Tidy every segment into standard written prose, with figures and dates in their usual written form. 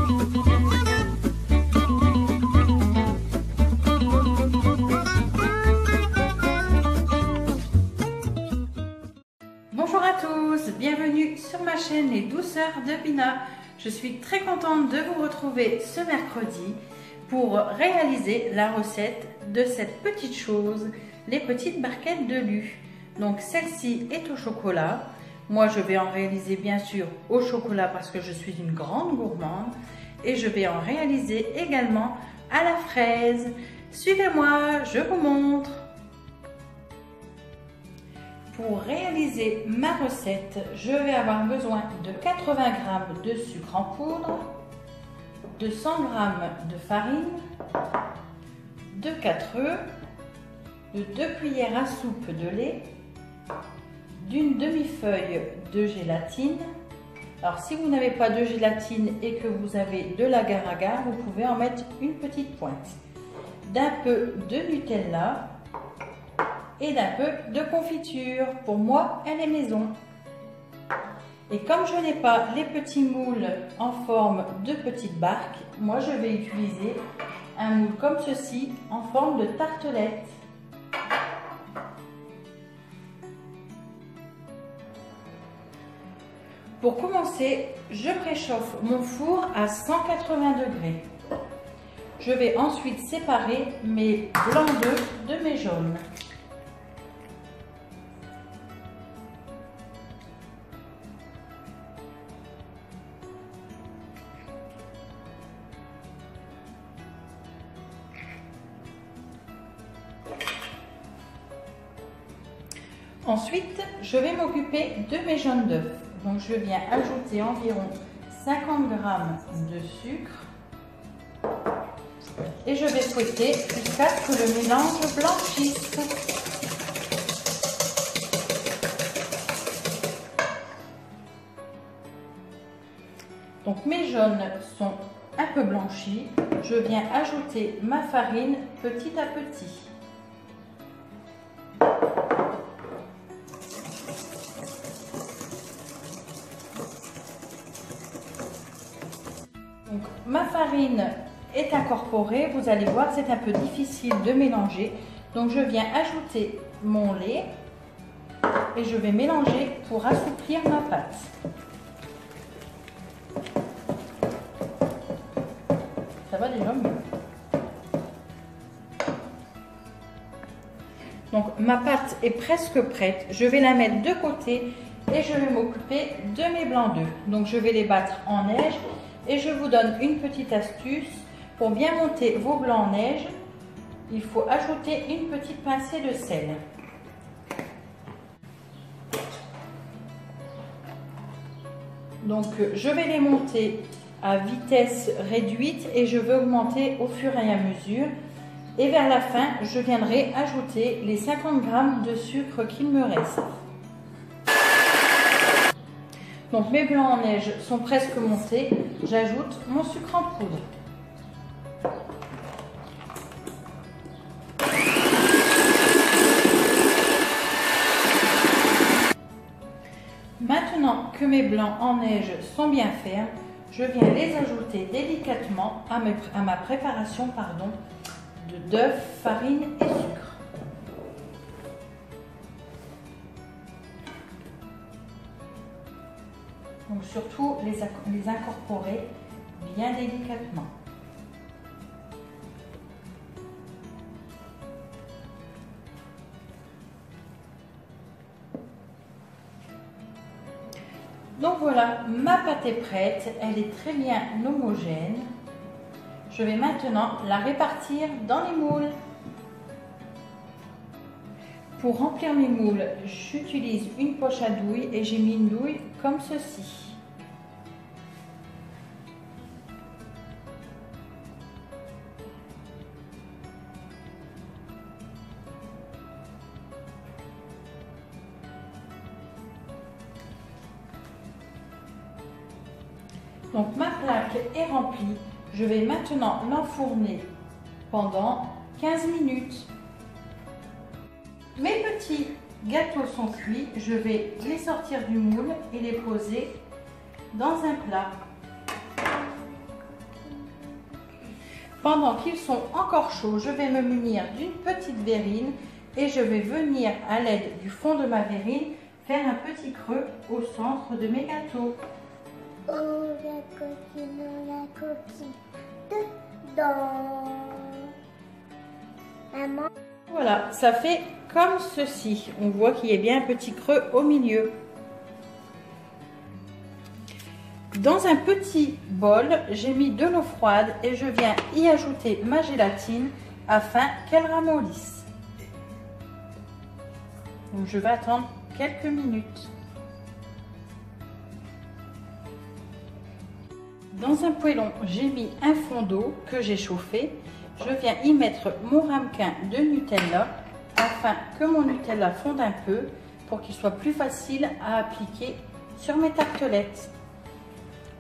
Bonjour à tous, bienvenue sur ma chaîne Les Douceurs de Pina. Je suis très contente de vous retrouver ce mercredi pour réaliser la recette de cette petite chose, les petites barquettes de Lu. Donc celle-ci est au chocolat. Moi je vais en réaliser bien sûr au chocolat parce que je suis une grande gourmande. Et je vais en réaliser également à la fraise. Suivez-moi, je vous montre. Pour réaliser ma recette, je vais avoir besoin de 80 g de sucre en poudre, de 100 g de farine, de 4 œufs, de 2 cuillères à soupe de lait, d'une demi-feuille de gélatine. Alors si vous n'avez pas de gélatine et que vous avez de l'agar-agar, vous pouvez en mettre une petite pointe, d'un peu de Nutella et d'un peu de confiture. Pour moi, elle est maison. Et comme je n'ai pas les petits moules en forme de petites barques, moi je vais utiliser un moule comme ceci en forme de tartelette. Pour commencer, je préchauffe mon four à 180 degrés. Je vais ensuite séparer mes blancs d'œufs de mes jaunes. Ensuite, je vais m'occuper de mes jaunes d'œufs. Donc, je viens ajouter environ 50 g de sucre et je vais fouetter jusqu'à ce que le mélange blanchisse. Donc, mes jaunes sont un peu blanchis. Je viens ajouter ma farine petit à petit. Donc, ma farine est incorporée, vous allez voir, c'est un peu difficile de mélanger. Donc je viens ajouter mon lait et je vais mélanger pour assouplir ma pâte. Ça va déjà mieux. Donc ma pâte est presque prête, je vais la mettre de côté et je vais m'occuper de mes blancs d'œufs. Donc je vais les battre en neige. Et je vous donne une petite astuce, pour bien monter vos blancs en neige, il faut ajouter une petite pincée de sel. Donc je vais les monter à vitesse réduite et je vais augmenter au fur et à mesure. Et vers la fin, je viendrai ajouter les 50 g de sucre qu'il me reste. Donc mes blancs en neige sont presque montés, j'ajoute mon sucre en poudre. Maintenant que mes blancs en neige sont bien fermes, je viens les ajouter délicatement à ma préparation d'œufs, farine et sucre. Donc surtout les incorporer bien délicatement. Donc voilà, ma pâte est prête, elle est très bien homogène. Je vais maintenant la répartir dans les moules. Pour remplir mes moules, j'utilise une poche à douille et j'ai mis une douille comme ceci. Donc ma plaque est remplie. Je vais maintenant l'enfourner pendant 15 minutes. Mes petits gâteaux sont cuits. Je vais les sortir du moule et les poser dans un plat. Pendant qu'ils sont encore chauds, je vais me munir d'une petite verrine et je vais venir à l'aide du fond de ma verrine faire un petit creux au centre de mes gâteaux. Oh, la coquille dedans. Maman. Voilà, ça fait comme ceci. On voit qu'il y a bien un petit creux au milieu. Dans un petit bol, j'ai mis de l'eau froide et je viens y ajouter ma gélatine afin qu'elle ramollisse. Donc je vais attendre quelques minutes. Dans un poêlon, j'ai mis un fond d'eau que j'ai chauffé. Je viens y mettre mon ramequin de Nutella afin que mon Nutella fonde un peu pour qu'il soit plus facile à appliquer sur mes tartelettes.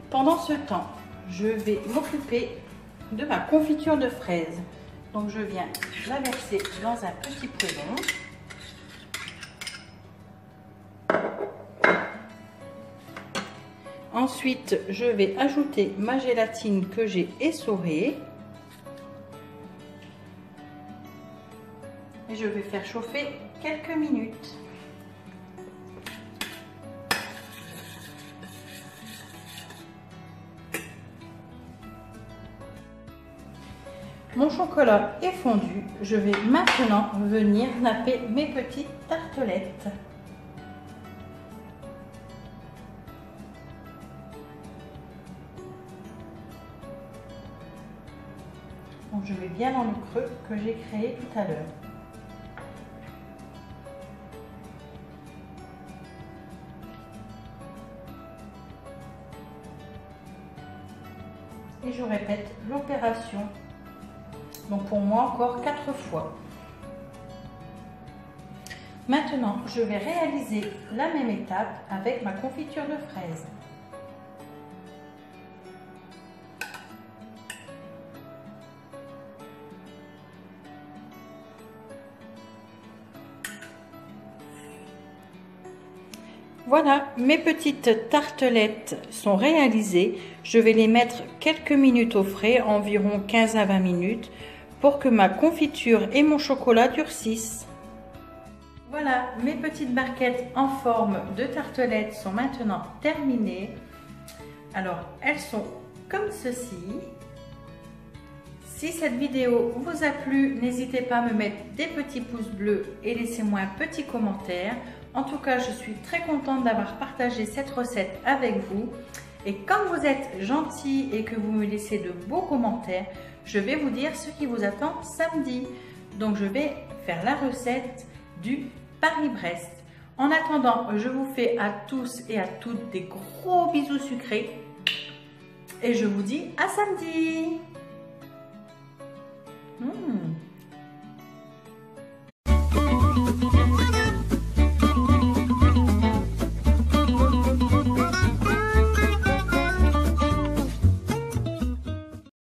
Pendant ce temps, je vais m'occuper de ma confiture de fraises. Donc je viens la verser dans un petit poêlon. Ensuite, je vais ajouter ma gélatine que j'ai essorée. Et je vais faire chauffer quelques minutes. Mon chocolat est fondu. Je vais maintenant venir napper mes petites tartelettes. Donc je mets bien dans le creux que j'ai créé tout à l'heure. Et je répète l'opération. Donc pour moi encore 4 fois. Maintenant, je vais réaliser la même étape avec ma confiture de fraises. Voilà, mes petites tartelettes sont réalisées. Je vais les mettre quelques minutes au frais, environ 15 à 20 minutes, pour que ma confiture et mon chocolat durcissent. Voilà, mes petites barquettes en forme de tartelettes sont maintenant terminées. Alors, elles sont comme ceci. Si cette vidéo vous a plu, n'hésitez pas à me mettre des petits pouces bleus et laissez-moi un petit commentaire. En tout cas, je suis très contente d'avoir partagé cette recette avec vous. Et comme vous êtes gentil et que vous me laissez de beaux commentaires, je vais vous dire ce qui vous attend samedi. Donc, je vais faire la recette du Paris-Brest. En attendant, je vous fais à tous et à toutes des gros bisous sucrés. Et je vous dis à samedi.